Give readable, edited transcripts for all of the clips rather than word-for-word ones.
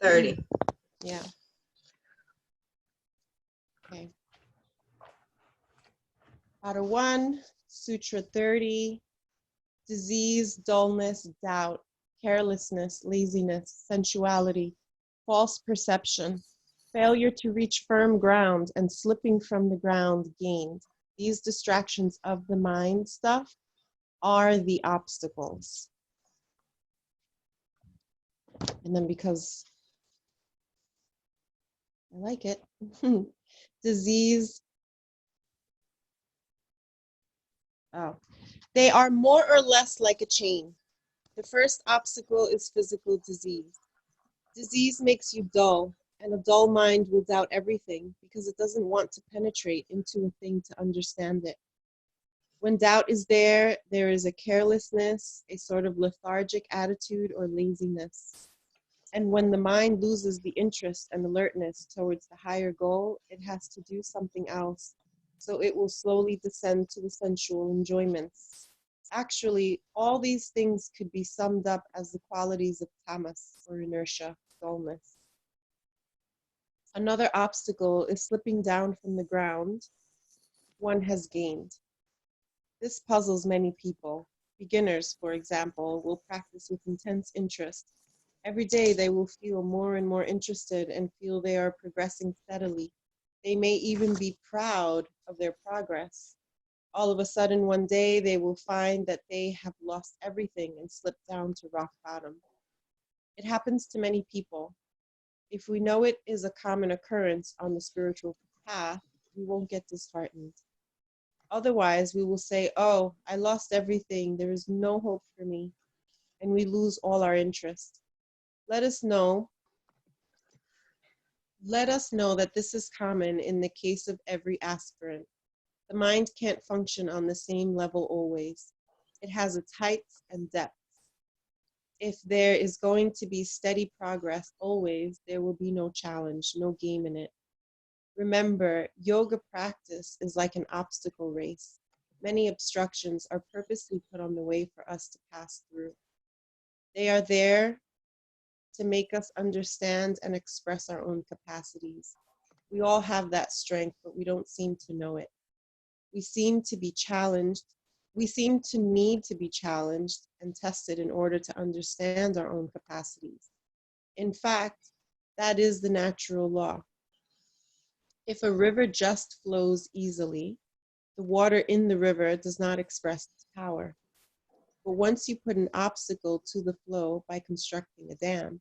30. Yeah. Okay. Pada 1, Sutra 30, disease, dullness, doubt, carelessness, laziness, sensuality, false perception, failure to reach firm ground and slipping from the ground gained. These distractions of the mind stuff are the obstacles. And then because I like it, disease, they are more or less like a chain. The first obstacle is physical disease. Disease makes you dull, and a dull mind will doubt everything because it doesn't want to penetrate into a thing to understand it. When doubt is there, there is a carelessness, a sort of lethargic attitude or laziness. And when the mind loses the interest and alertness towards the higher goal, it has to do something else. So it will slowly descend to the sensual enjoyments. Actually, all these things could be summed up as the qualities of tamas, or inertia, dullness. Another obstacle is slipping down from the ground one has gained. This puzzles many people. Beginners, for example, will practice with intense interest. Every day they will feel more and more interested and feel they are progressing steadily. They may even be proud of their progress. All of a sudden, one day, they will find that they have lost everything and slipped down to rock bottom. It happens to many people. If we know it is a common occurrence on the spiritual path, we won't get disheartened. Otherwise, we will say, oh, I lost everything. There is no hope for me. And we lose all our interest. Let us know that this is common in the case of every aspirant. The mind can't function on the same level always. It has its heights and depths. If there is going to be steady progress always, there will be no challenge, no game in it. Remember, yoga practice is like an obstacle race. Many obstructions are purposely put on the way for us to pass through. They are there to make us understand and express our own capacities. We all have that strength, but we don't seem to know it. We seem to be challenged. We seem to need to be challenged and tested in order to understand our own capacities. In fact, that is the natural law. If a river just flows easily, the water in the river does not express its power. But once you put an obstacle to the flow by constructing a dam,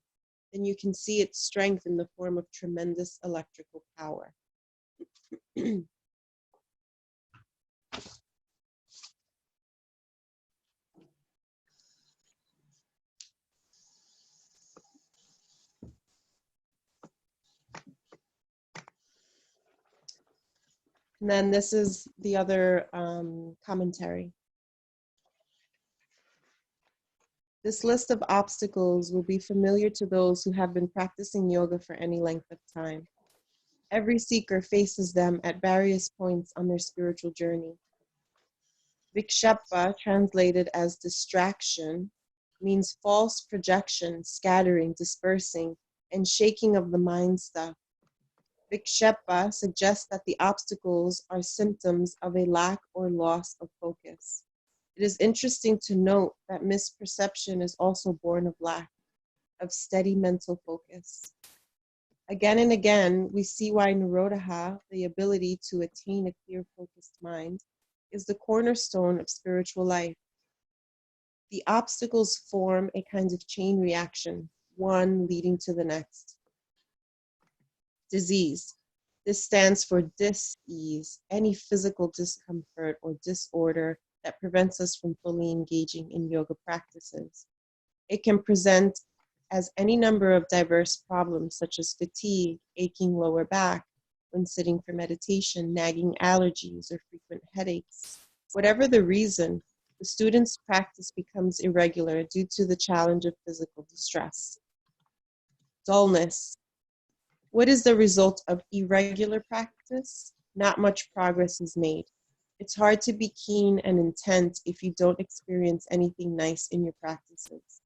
then you can see its strength in the form of tremendous electrical power. And then this is the other commentary. This list of obstacles will be familiar to those who have been practicing yoga for any length of time. Every seeker faces them at various points on their spiritual journey. Vikshapa, translated as distraction, means false projection, scattering, dispersing, and shaking of the mind stuff. Vikshepa suggests that the obstacles are symptoms of a lack or loss of focus. It is interesting to note that misperception is also born of lack of steady mental focus. Again and again, we see why Nirodha, the ability to attain a clear, focused mind, is the cornerstone of spiritual life. The obstacles form a kind of chain reaction, one leading to the next. Disease. This stands for dis-ease, any physical discomfort or disorder that prevents us from fully engaging in yoga practices. It can present as any number of diverse problems such as fatigue, aching lower back when sitting for meditation, nagging allergies, or frequent headaches. Whatever the reason, the student's practice becomes irregular due to the challenge of physical distress. Dullness. What is the result of irregular practice? Not much progress is made. It's hard to be keen and intent if you don't experience anything nice in your practices.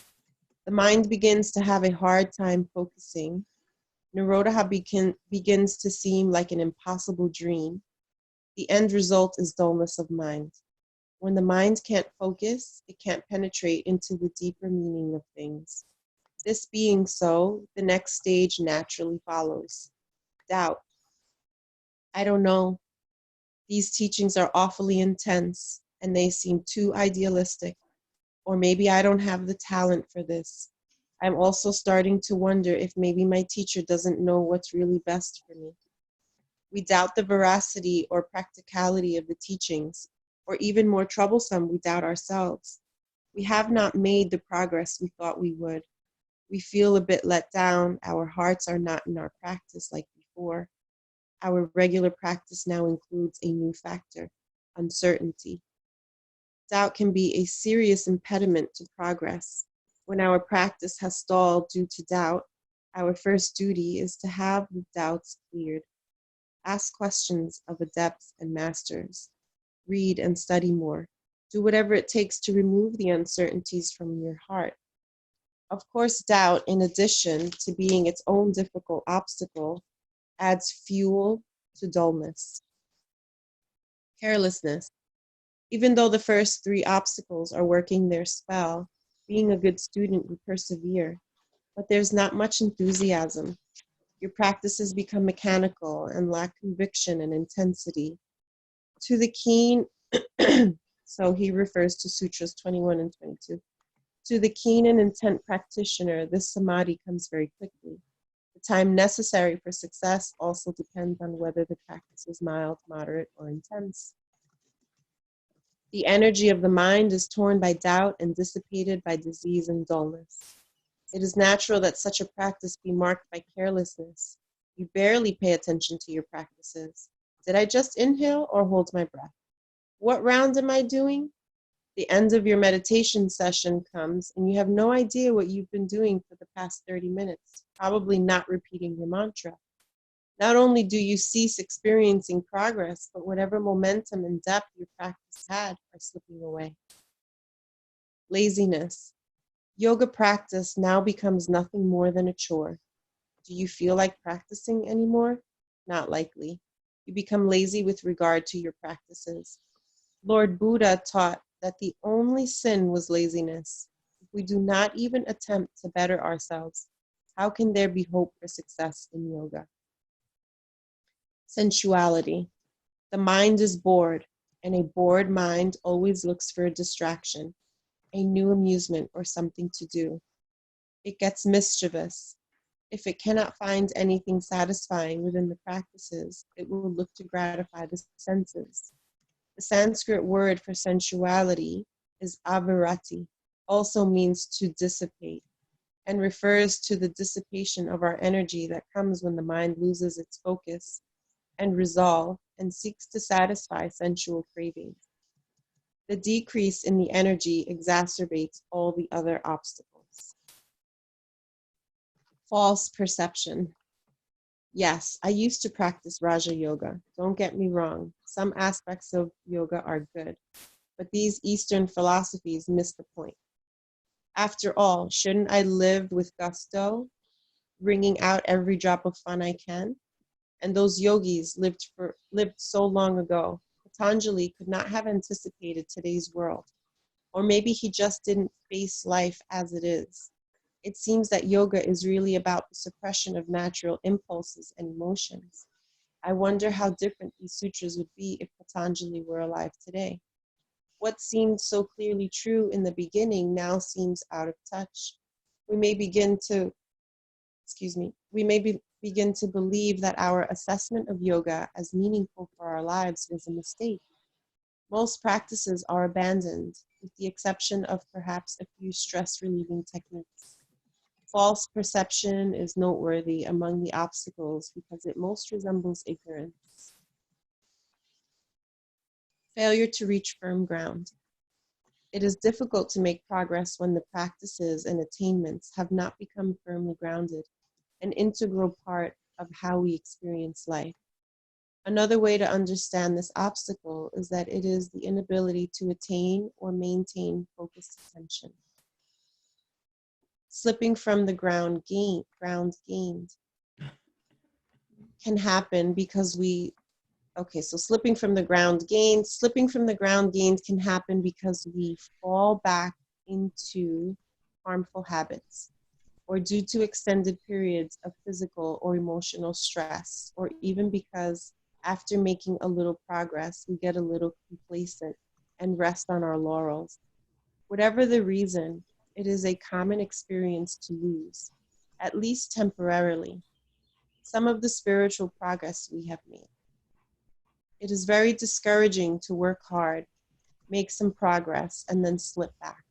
The mind begins to have a hard time focusing. Nirodha begins to seem like an impossible dream. The end result is dullness of mind. When the mind can't focus, it can't penetrate into the deeper meaning of things. This being so, the next stage naturally follows. Doubt. I don't know. These teachings are awfully intense, and they seem too idealistic. Or maybe I don't have the talent for this. I'm also starting to wonder if maybe my teacher doesn't know what's really best for me. We doubt the veracity or practicality of the teachings, or even more troublesome, we doubt ourselves. We have not made the progress we thought we would. We feel a bit let down. Our hearts are not in our practice like before. Our regular practice now includes a new factor, uncertainty. Doubt can be a serious impediment to progress. When our practice has stalled due to doubt, our first duty is to have the doubts cleared. Ask questions of adepts and masters. Read and study more. Do whatever it takes to remove the uncertainties from your heart. Of course, doubt, in addition to being its own difficult obstacle, adds fuel to dullness. Carelessness. Even though the first three obstacles are working their spell, being a good student, you persevere. But there's not much enthusiasm. Your practices become mechanical and lack conviction and intensity. To the keen, so he refers to Sutras 21 and 22. To the keen and intent practitioner, this samadhi comes very quickly. The time necessary for success also depends on whether the practice is mild, moderate, or intense. The energy of the mind is torn by doubt and dissipated by disease and dullness. It is natural that such a practice be marked by carelessness. You barely pay attention to your practices. Did I just inhale or hold my breath? What round am I doing? The end of your meditation session comes and you have no idea what you've been doing for the past 30 minutes, probably not repeating your mantra. Not only do you cease experiencing progress, but whatever momentum and depth your practice had are slipping away. Laziness. Yoga practice now becomes nothing more than a chore. Do you feel like practicing anymore? Not likely. You become lazy with regard to your practices. Lord Buddha taught that the only sin was laziness. If we do not even attempt to better ourselves, how can there be hope for success in yoga? Sensuality. The mind is bored, and a bored mind always looks for a distraction, a new amusement, or something to do. It gets mischievous. If it cannot find anything satisfying within the practices, it will look to gratify the senses. The Sanskrit word for sensuality is avirati, also means to dissipate, and refers to the dissipation of our energy that comes when the mind loses its focus and resolve and seeks to satisfy sensual cravings. The decrease in the energy exacerbates all the other obstacles. False perception. Yes, I used to practice Raja Yoga. Don't get me wrong. Some aspects of yoga are good, but these Eastern philosophies miss the point. After all, shouldn't I live with gusto, wringing out every drop of fun I can? And those yogis lived so long ago. Patanjali could not have anticipated today's world. Or maybe he just didn't face life as it is. It seems that yoga is really about the suppression of natural impulses and emotions. I wonder how different these sutras would be if Patanjali were alive today. What seemed so clearly true in the beginning now seems out of touch. We may begin to begin to believe that our assessment of yoga as meaningful for our lives is a mistake. Most practices are abandoned, with the exception of perhaps a few stress-relieving techniques. False perception is noteworthy among the obstacles because it most resembles ignorance. Failure to reach firm ground. It is difficult to make progress when the practices and attainments have not become firmly grounded, an integral part of how we experience life. Another way to understand this obstacle is that it is the inability to attain or maintain focused attention. Slipping from the ground gained can happen because slipping from the ground gained can happen because we fall back into harmful habits, or due to extended periods of physical or emotional stress, or even because after making a little progress, we get a little complacent and rest on our laurels. Whatever the reason, it is a common experience to lose, at least temporarily, some of the spiritual progress we have made. It is very discouraging to work hard, make some progress, and then slip back.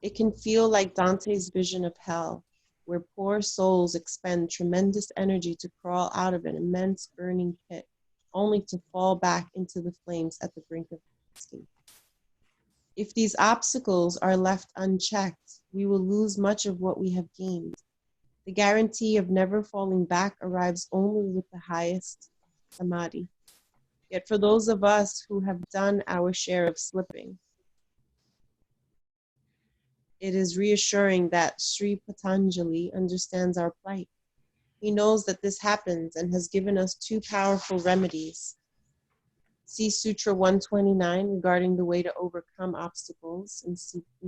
It can feel like Dante's vision of hell, where poor souls expend tremendous energy to crawl out of an immense burning pit, only to fall back into the flames at the brink of escape. If these obstacles are left unchecked, we will lose much of what we have gained. The guarantee of never falling back arrives only with the highest samadhi. Yet for those of us who have done our share of slipping, it is reassuring that Sri Patanjali understands our plight. He knows that this happens and has given us two powerful remedies. See Sutra 129 regarding the way to overcome obstacles, and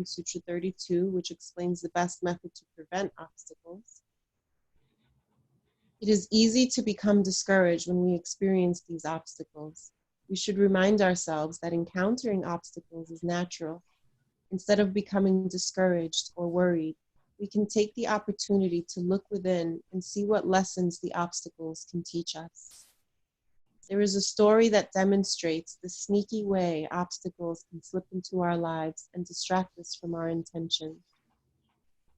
Sutra 32, which explains the best method to prevent obstacles. It is easy to become discouraged when we experience these obstacles. We should remind ourselves that encountering obstacles is natural. Instead of becoming discouraged or worried, we can take the opportunity to look within and see what lessons the obstacles can teach us. There is a story that demonstrates the sneaky way obstacles can slip into our lives and distract us from our intention.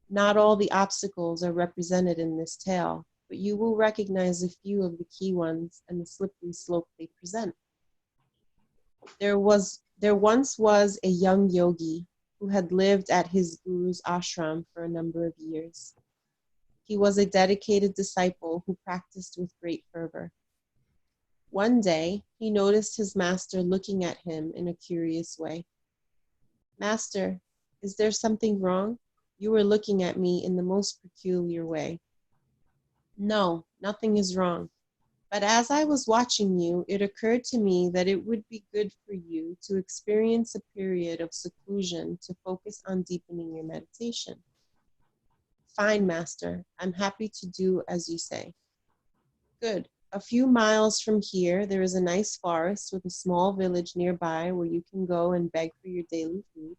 Not all the obstacles are represented in this tale, but you will recognize a few of the key ones and the slippery slope they present. There once was a young yogi who had lived at his guru's ashram for a number of years. He was a dedicated disciple who practiced with great fervor. One day, he noticed his master looking at him in a curious way. "Master, is there something wrong? You are looking at me in the most peculiar way." "No, nothing is wrong. But as I was watching you, it occurred to me that it would be good for you to experience a period of seclusion to focus on deepening your meditation." "Fine, Master. I'm happy to do as you say." "Good. A few miles from here, there is a nice forest with a small village nearby where you can go and beg for your daily food.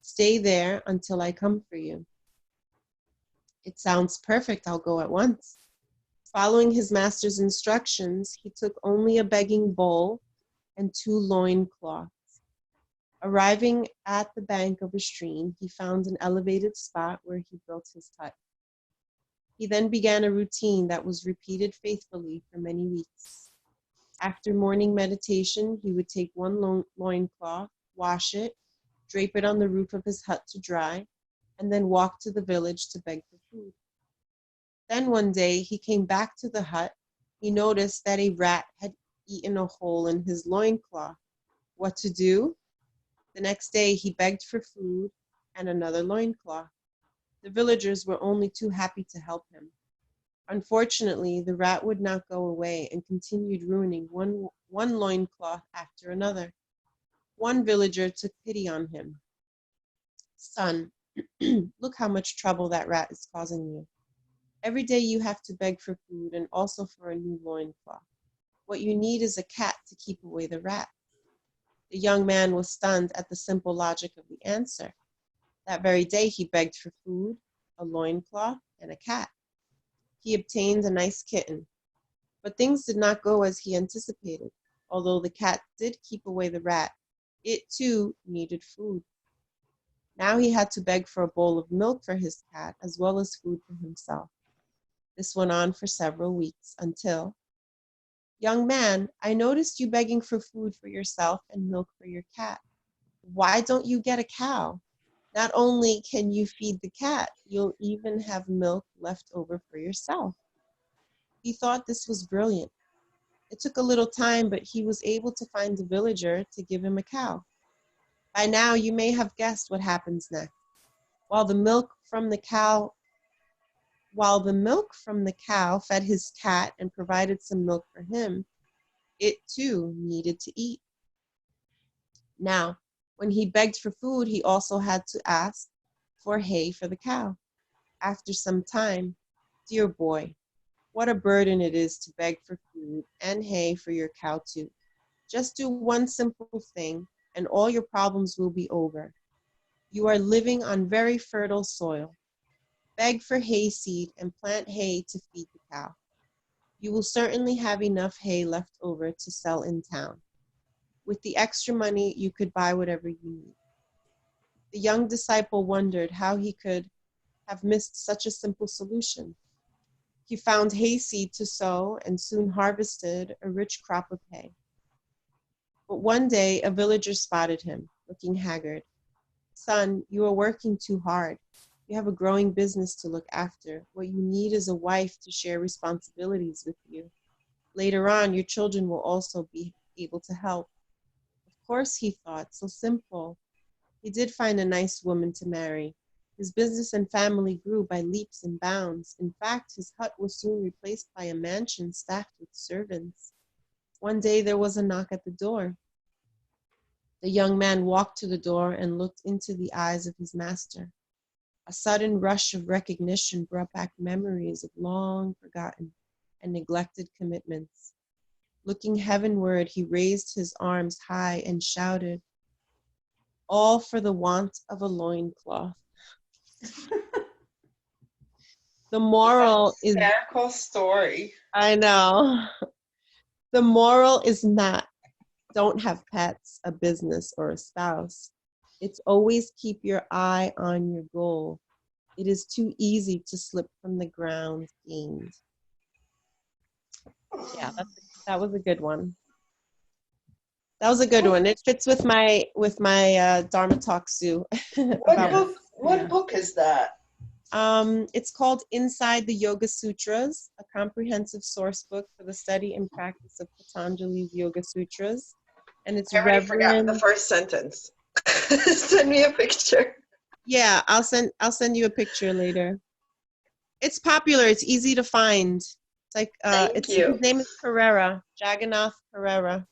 Stay there until I come for you." "It sounds perfect. I'll go at once." Following his master's instructions, he took only a begging bowl and 2 loincloths. Arriving at the bank of a stream, he found an elevated spot where he built his hut. He then began a routine that was repeated faithfully for many weeks. After morning meditation, he would take 1 loincloth, wash it, drape it on the roof of his hut to dry, and then walk to the village to beg for food. Then one day he came back to the hut. He noticed that a rat had eaten a hole in his loincloth. What to do? The next day he begged for food and another loincloth. The villagers were only too happy to help him. Unfortunately, the rat would not go away and continued ruining one loincloth after another. One villager took pity on him. "Son, look how much trouble that rat is causing you. Every day you have to beg for food and also for a new loincloth. What you need is a cat to keep away the rat." The young man was stunned at the simple logic of the answer. That very day he begged for food, a loincloth, and a cat. He obtained a nice kitten. But things did not go as he anticipated. Although the cat did keep away the rat, it too needed food. Now he had to beg for a bowl of milk for his cat as well as food for himself. This went on for several weeks until, "Young man, I noticed you begging for food for yourself and milk for your cat. Why don't you get a cow? Not only can you feed the cat, you'll even have milk left over for yourself." He thought this was brilliant. It took a little time, but he was able to find a villager to give him a cow. By now, you may have guessed what happens next. While the milk from the cow, while the milk from the cow fed his cat and provided some milk for him, it too needed to eat. Now, when he begged for food, he also had to ask for hay for the cow. After some time, dear boy, what a burden it is to beg for food and hay for your cow too. Just do one simple thing and all your problems will be over. You are living on very fertile soil. Beg for hay seed and plant hay to feed the cow. You will certainly have enough hay left over to sell in town. With the extra money, you could buy whatever you need. The young disciple wondered how he could have missed such a simple solution. He found hayseed to sow and soon harvested a rich crop of hay. But one day, a villager spotted him, looking haggard. Son, you are working too hard. You have a growing business to look after. What you need is a wife to share responsibilities with you. Later on, your children will also be able to help. Of course, he thought, so simple. He did find a nice woman to marry. His business and family grew by leaps and bounds. In fact, his hut was soon replaced by a mansion staffed with servants. One day there was a knock at the door. The young man walked to the door and looked into the eyes of his master. A sudden rush of recognition brought back memories of long forgotten and neglected commitments. Looking heavenward, he raised his arms high and shouted, all for the want of a loincloth. The moral is... hysterical story. I know. The moral is not, don't have pets, a business, or a spouse. It's always keep your eye on your goal. It is too easy to slip from the ground gained. Yeah, that was a good one. That was a good one. It fits with my Dharma Talk, Sue. What book is that? It's called Inside the Yoga Sutras, a comprehensive source book for the study and practice of Patanjali's Yoga Sutras. And it's I already forgot the first sentence. Send me a picture. Yeah, I'll send you a picture later. It's popular. It's easy to find. It's like his name is Pereira, Jagannath Pereira.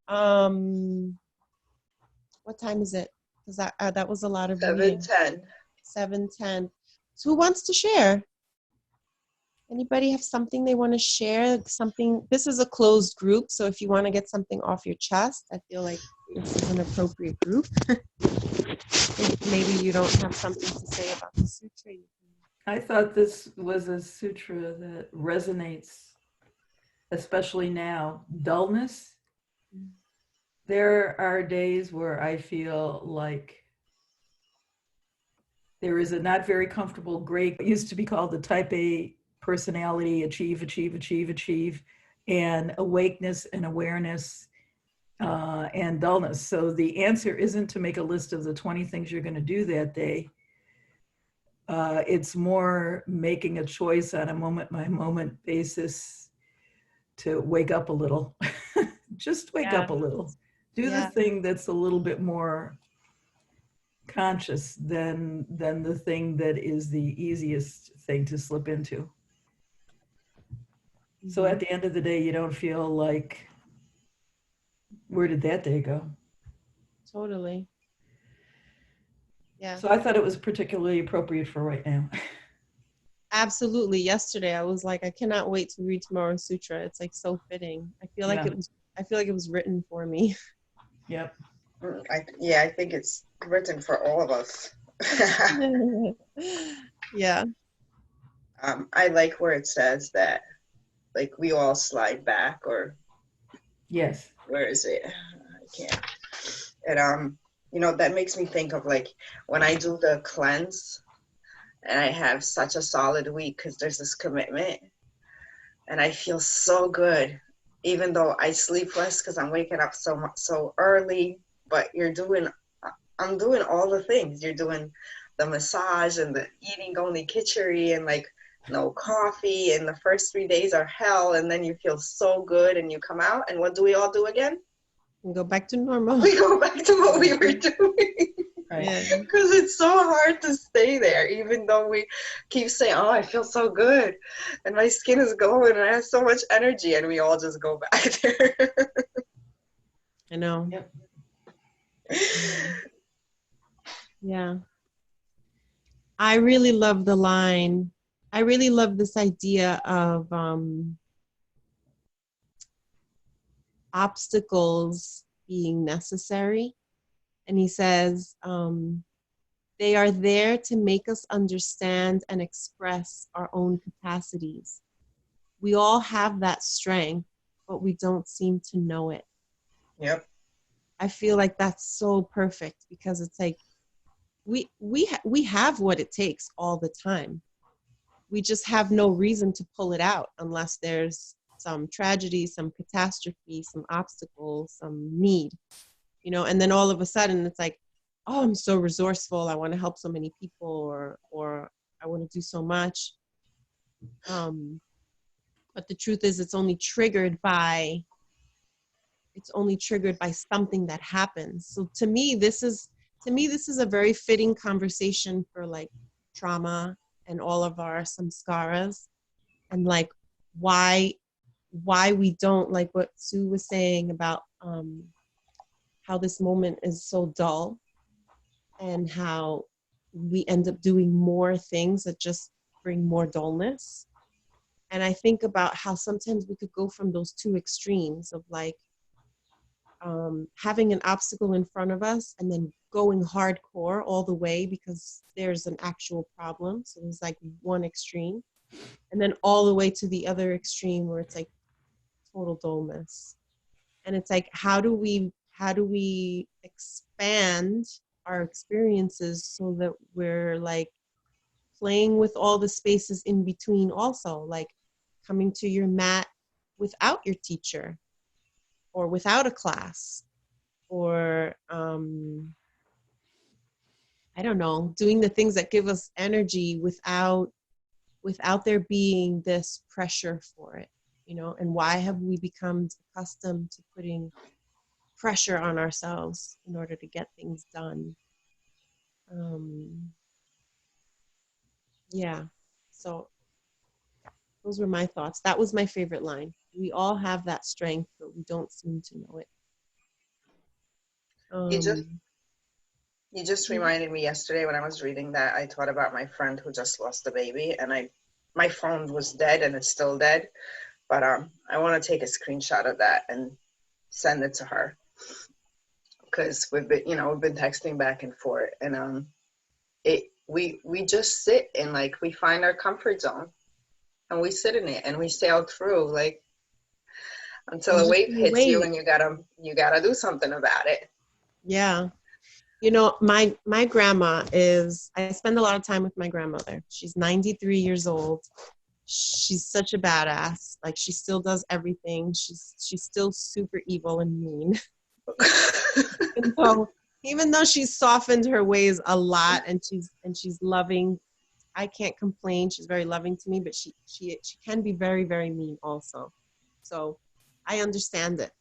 What time is it? Because that was a lot of reading. 7:10. 7:10. So who wants to share? Anybody have something they want to share? Something. This is a closed group, so if you want to get something off your chest, I feel like this is an appropriate group. If maybe you don't have something to say about the sutra. I thought this was a sutra that resonates, especially now. Dullness. There are days where I feel like there is a not very comfortable gray, it used to be called the type A personality, achieve, and awakeness and awareness and dullness. So the answer isn't to make a list of the 20 things you're going to do that day. It's more making a choice on a moment-by-moment basis to wake up a little. Just wake up a little. Do the thing that's a little bit more conscious than the thing that is the easiest thing to slip into. Mm-hmm. So at the end of the day, you don't feel like, where did that day go? Totally. Yeah. So I thought it was particularly appropriate for right now. Absolutely. Yesterday, I was like, I cannot wait to read tomorrow's sutra. It's like so fitting. I feel like it was written for me. Yep. I think it's written for all of us. Yeah. I like where it says that, like, we all slide back, or yes. Where is it? I can't. And that makes me think of, like, when I do the cleanse and I have such a solid week because there's this commitment and I feel so good, even though I sleep less because I'm waking up so early. But I'm doing all the things. You're doing the massage and the eating only khichdi and, like, no coffee, and the first 3 days are hell, and then you feel so good and you come out, and what do we all do again? We go back to normal. We go back to what we were doing. Right. Yeah. Because it's so hard to stay there, even though we keep saying, oh, I feel so good. And my skin is glowing and I have so much energy. And we all just go back there. I know. Yep. Yeah. I really love the line. I really love this idea of obstacles being necessary. And he says, they are there to make us understand and express our own capacities. We all have that strength, but we don't seem to know it. Yep. I feel like that's so perfect because it's like we have what it takes all the time. We just have no reason to pull it out unless there's some tragedy, some catastrophe, some obstacle, some need, you know, and then all of a sudden it's like, oh, I'm so resourceful. I want to help so many people or I want to do so much. But the truth is it's only triggered by something that happens. So to me, this is a very fitting conversation for like trauma and all of our samskaras and like why we don't, like what Sue was saying about how this moment is so dull and how we end up doing more things that just bring more dullness. And I think about how sometimes we could go from those two extremes of like having an obstacle in front of us and then going hardcore all the way because there's an actual problem. So there's like one extreme, and then all the way to the other extreme where it's like total dullness. And it's like, how do we expand our experiences so that we're like playing with all the spaces in between also, like coming to your mat without your teacher or without a class or I don't know, doing the things that give us energy without there being this pressure for it, you know? And why have we become accustomed to putting pressure on ourselves in order to get things done? Yeah, so those were my thoughts. That was my favorite line. We all have that strength, but we don't seem to know it. You just reminded me yesterday when I was reading that I thought about my friend who just lost a baby, and my phone was dead and it's still dead, but I want to take a screenshot of that and send it to her because we've been texting back and forth, and we just sit in, like, we find our comfort zone and we sit in it and we sail through, like, until a wave hits you and you gotta do something about it. Yeah. You know, my grandma I spend a lot of time with my grandmother. She's 93 years old. She's such a badass. Like, she still does everything. She's still super evil and mean. Even though she's softened her ways a lot and she's loving, I can't complain. She's very loving to me, but she can be very, very mean also. So I understand it.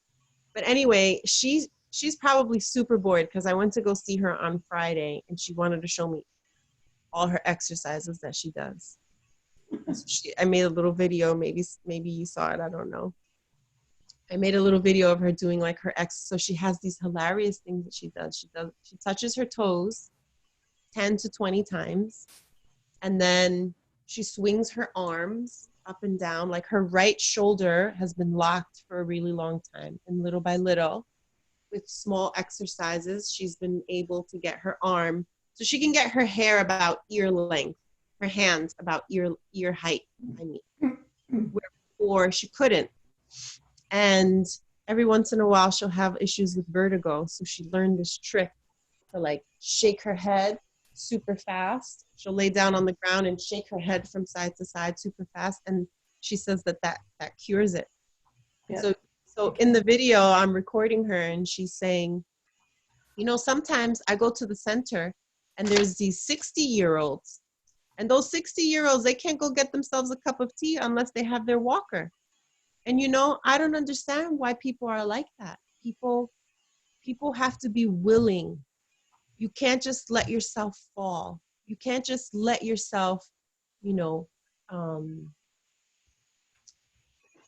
But anyway, she's probably super bored because I went to go see her on Friday and she wanted to show me all her exercises that she does. So I made a little video. Maybe you saw it. I don't know. I made a little video of her doing like her so she has these hilarious things that she does. She touches her toes 10 to 20 times. And then she swings her arms up and down. Like, her right shoulder has been locked for a really long time. And little by little, with small exercises, she's been able to get her arm, so she can get her hair about ear length, her hands about ear height, I mean, where before she couldn't. And every once in a while she'll have issues with vertigo, so she learned this trick to like shake her head super fast. She'll lay down on the ground and shake her head from side to side super fast, and she says that cures it. Yeah. So in the video, I'm recording her and she's saying, you know, sometimes I go to the center and there's these 60-year-olds, and those 60-year-olds, they can't go get themselves a cup of tea unless they have their walker. And, you know, I don't understand why people are like that. People have to be willing you can't just let yourself fall. You can't just let yourself, you know,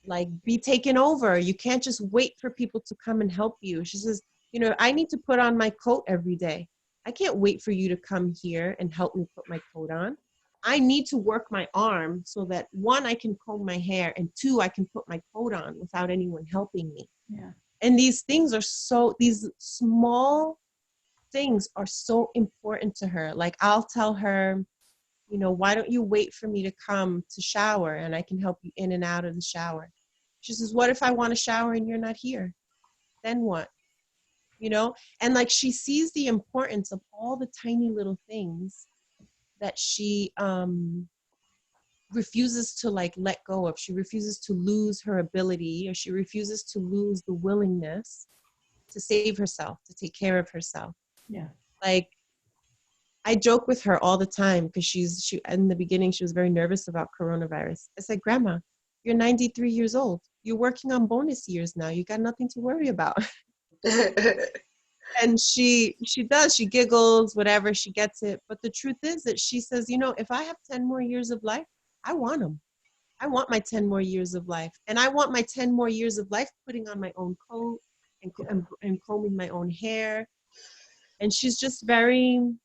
like be taken over. You can't just wait for people to come and help you. She says, you know, I need to put on my coat every day. I can't wait for you to come here and help me put my coat on. I need to work my arm so that one, I can comb my hair, and two, I can put my coat on without anyone helping me. Yeah. And these things are so, these small things are so important to her. Like I'll tell her, you know, why don't you wait for me to come to shower and I can help you in and out of the shower? She says, what if I want to shower and you're not here? Then what? You know? And like she sees the importance of all the tiny little things that she refuses to like let go of. She refuses to lose her ability, or she refuses to lose the willingness to save herself, to take care of herself. Yeah. Like I joke with her all the time because she in the beginning she was very nervous about coronavirus. I said, Grandma, you're 93 years old. You're working on bonus years now. You got nothing to worry about. And she does. She giggles, whatever. She gets it. But the truth is that she says, you know, if I have 10 more years of life, I want them. I want my 10 more years of life. And I want my 10 more years of life putting on my own coat and combing my own hair. And she's just very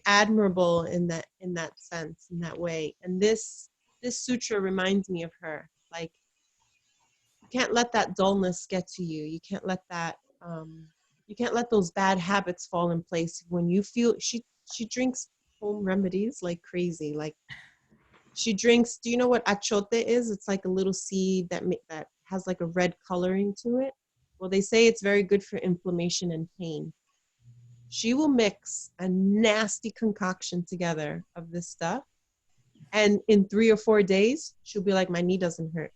admirable in that sense, in that way. And this sutra reminds me of her. Like, you can't let that dullness get to you. You can't let that you can't let those bad habits fall in place. When you feel, she drinks home remedies like crazy. Like she drinks, do you know what achote is? It's like a little seed that has like a red coloring to it. Well, they say it's very good for inflammation and pain. She will mix a nasty concoction together of this stuff, and in 3 or 4 days, she'll be like, my knee doesn't hurt.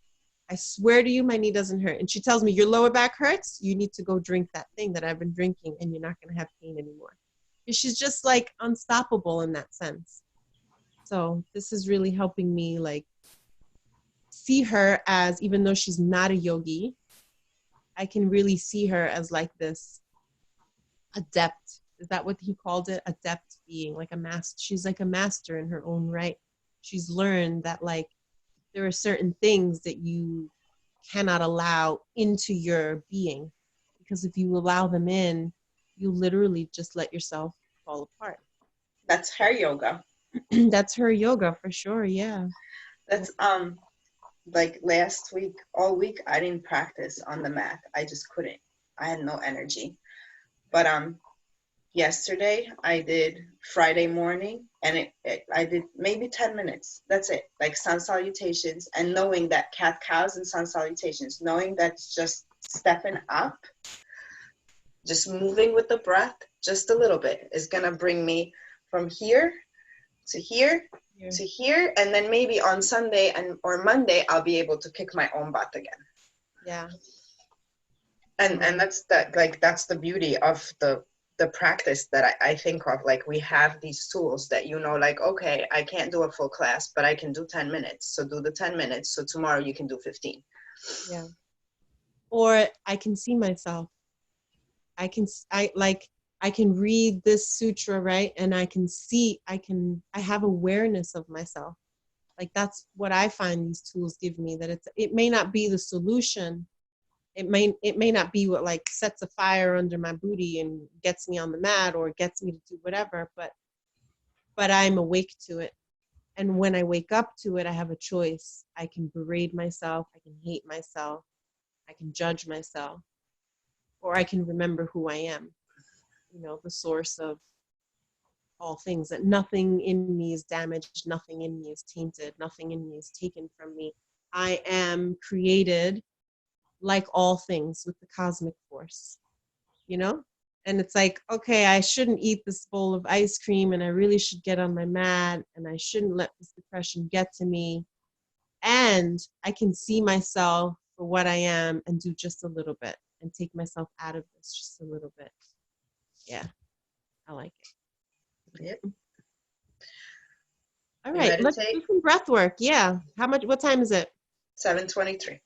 I swear to you, my knee doesn't hurt. And she tells me, your lower back hurts? You need to go drink that thing that I've been drinking, and you're not going to have pain anymore. And she's just like unstoppable in that sense. So this is really helping me like see her as, even though she's not a yogi, I can really see her as like this adept. Is that what he called it? Adept being, like a master. She's like a master in her own right. She's learned that like there are certain things that you cannot allow into your being, because if you allow them in, you literally just let yourself fall apart. That's her yoga. That's her yoga for sure. Yeah. That's like last week, all week I didn't practice on the mat. I just couldn't. I had no energy. But yesterday I did Friday morning, and I did maybe 10 minutes. That's it. Like sun salutations, and knowing that cat cows and sun salutations, knowing that's just stepping up, just moving with the breath, just a little bit is going to bring me from here to here to here. And then maybe on Sunday or Monday, I'll be able to kick my own butt again. Yeah. And that's that's the beauty of the practice that I think of. Like, we have these tools that, you know, like, okay, I can't do a full class, but I can do 10 minutes. So do the 10 minutes. So tomorrow you can do 15. Yeah. Or I can see myself. I can read this sutra, right? And I can see, I have awareness of myself. Like, that's what I find these tools give me, that it may not be the solution. It may not be what like sets a fire under my booty and gets me on the mat or gets me to do whatever, but I'm awake to it. And when I wake up to it, I have a choice. I can berate myself, I can hate myself, I can judge myself, or I can remember who I am, you know, the source of all things, that nothing in me is damaged, nothing in me is tainted, nothing in me is taken from me. I am created like all things with the cosmic force, you know? And it's like, okay, I shouldn't eat this bowl of ice cream, and I really should get on my mat, and I shouldn't let this depression get to me. And I can see myself for what I am and do just a little bit and take myself out of this just a little bit. Yeah, I like it. Yep. All right, let's do some breath work. Yeah. What time is it? 7:23.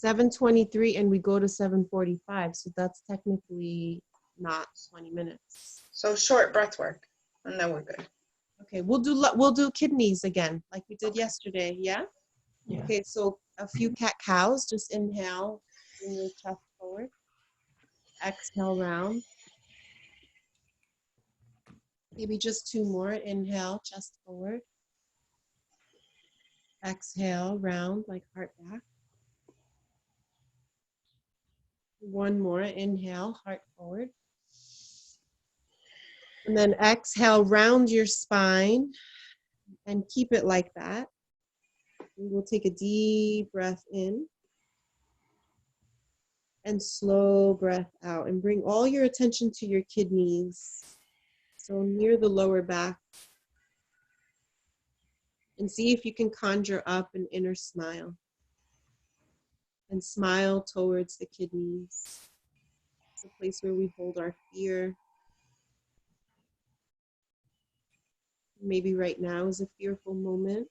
7:23, and we go to 7:45. So that's technically not 20 minutes. So short breath work, and then we're good. Okay, we'll do kidneys again, like we did Okay. yesterday. Yeah. Yeah. Okay, so a few cat cows. Just inhale, bring your chest forward. Exhale, round. Maybe just two more. Inhale, chest forward. Exhale, round, like heart back. One more. Inhale, heart forward. And then exhale, round your spine and keep it like that. And we'll take a deep breath in and slow breath out, and bring all your attention to your kidneys. So near the lower back. And see if you can conjure up an inner smile. And smile towards the kidneys. It's a place where we hold our fear. Maybe right now is a fearful moment.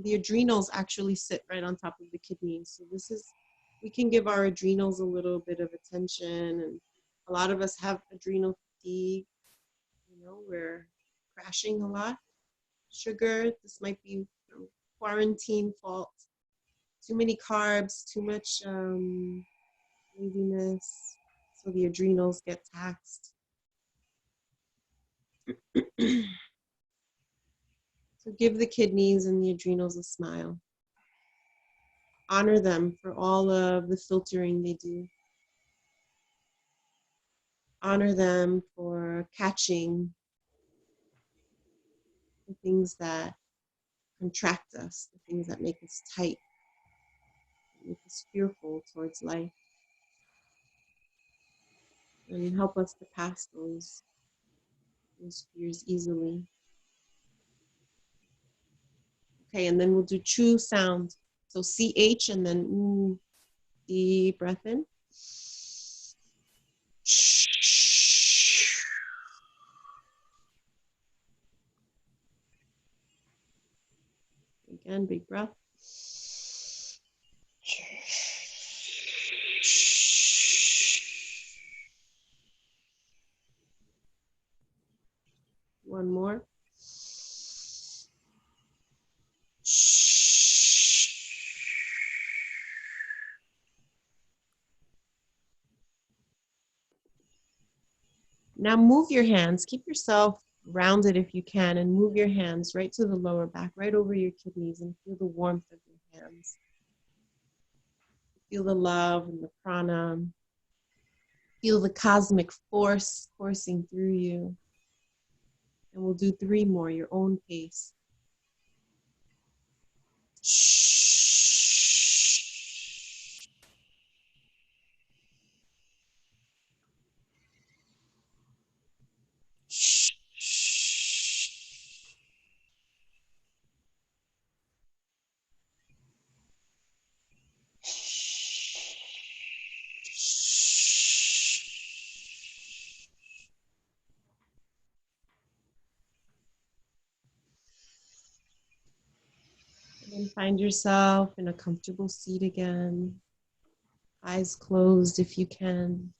The adrenals actually sit right on top of the kidneys. So we can give our adrenals a little bit of attention. And a lot of us have adrenal fatigue. We're crashing a lot. Sugar, this might be quarantine fault. Too many carbs, too much laziness. So the adrenals get taxed. So give the kidneys and the adrenals a smile. Honor them for all of the filtering they do. Honor them for catching the things that contract us, the things that make us tight, make us fearful towards life, and help us to pass those fears easily. Okay, and then we'll do true sound. So CH and then ooh, deep breath in. Again, big breath. One more. Now move your hands. Keep yourself rounded if you can, and move your hands right to the lower back, right over your kidneys, and feel the warmth of your hands. Feel the love and the prana. Feel the cosmic force coursing through you. And we'll do 3 more, your own pace. And then find yourself in a comfortable seat again. Eyes closed if you can.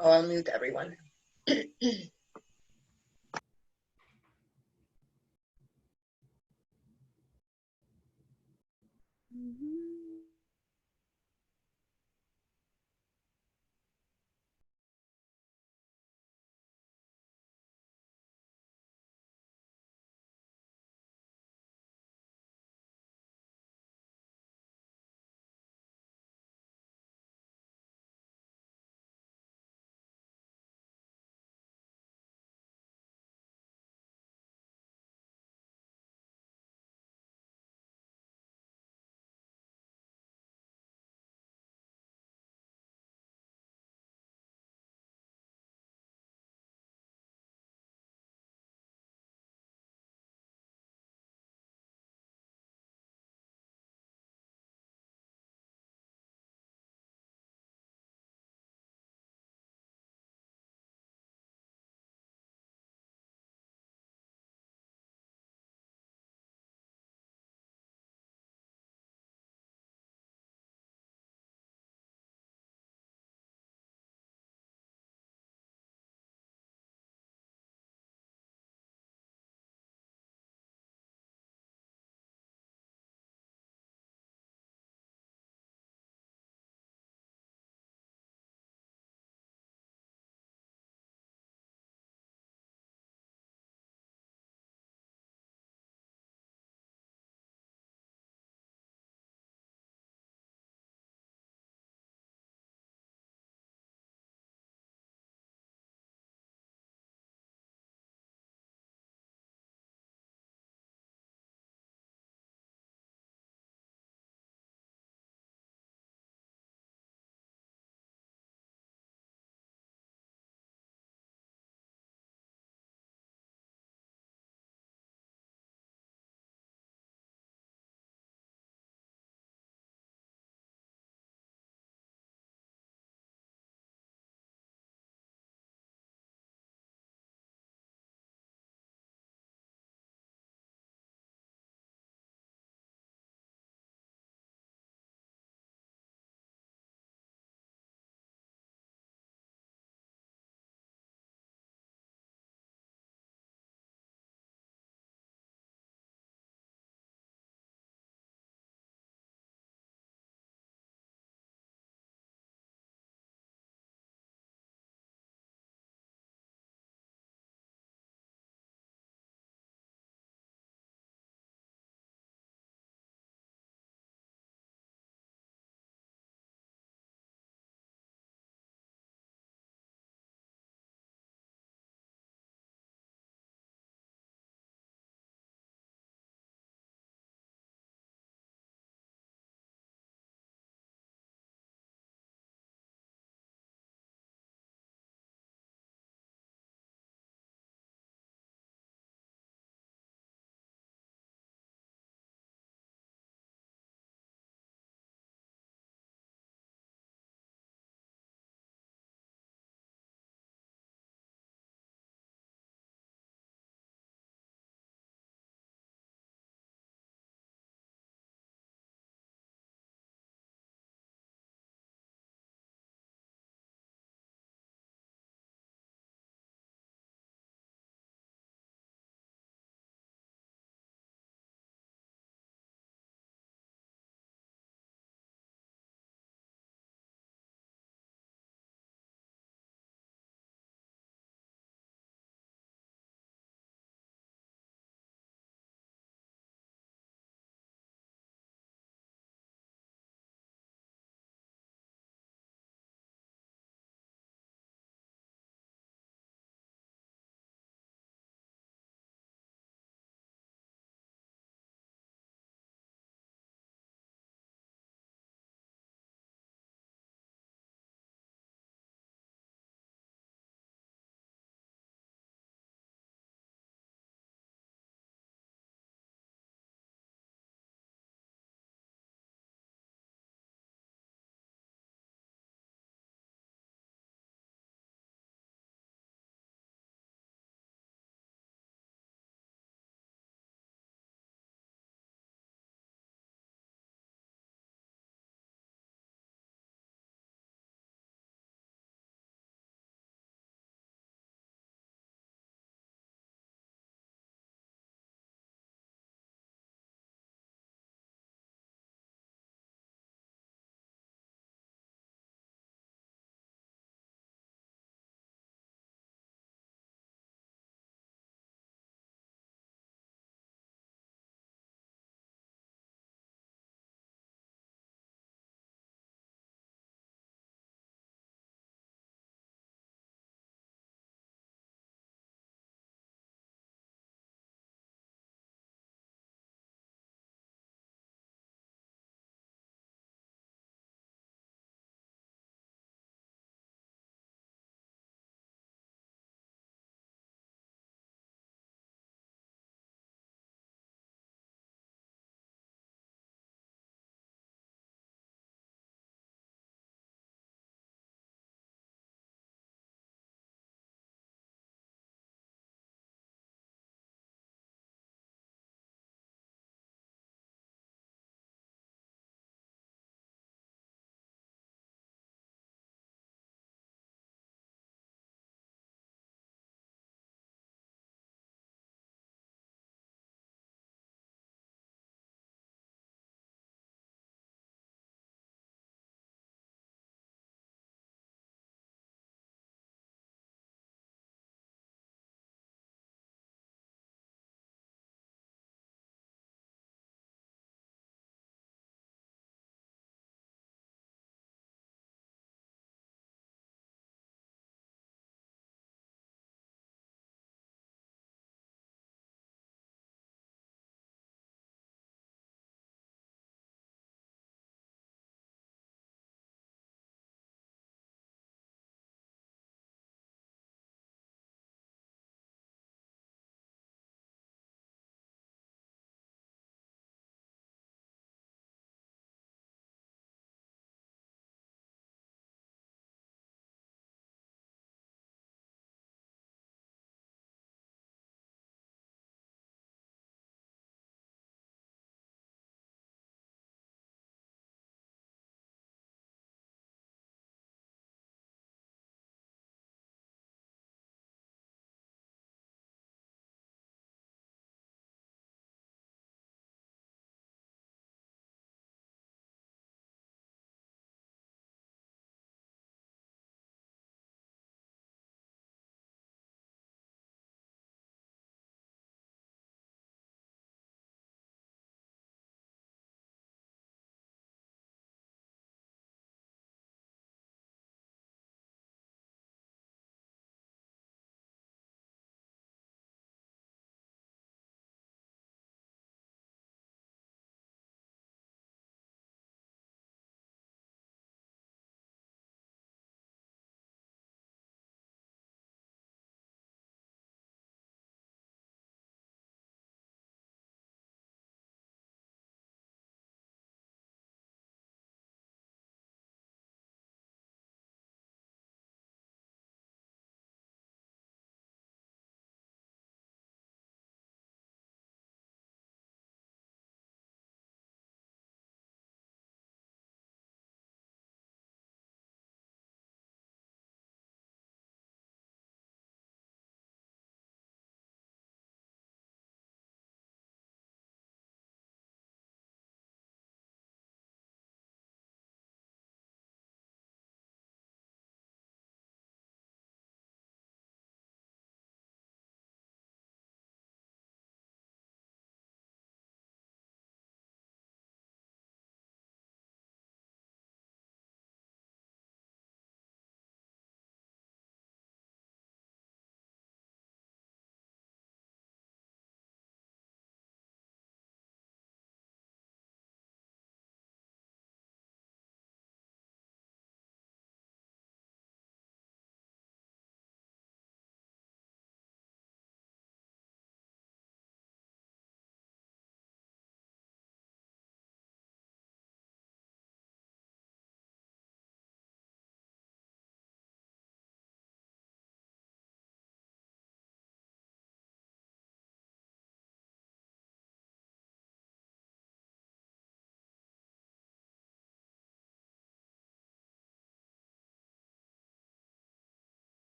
Oh, I'll mute everyone.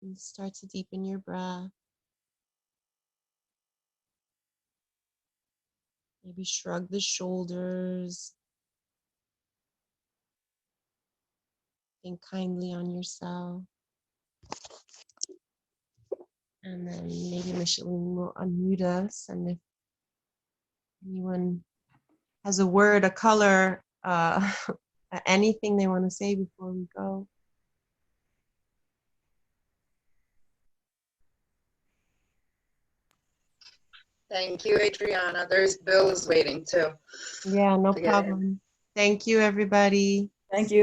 And start to deepen your breath. Maybe shrug the shoulders. Think kindly on yourself. And then maybe Micheline will unmute us. And if anyone has a word, a color, anything they want to say before we go. Thank you, Adriana. There's Bill's waiting too. Yeah, no To get in. problem. Thank you, everybody. Thank you.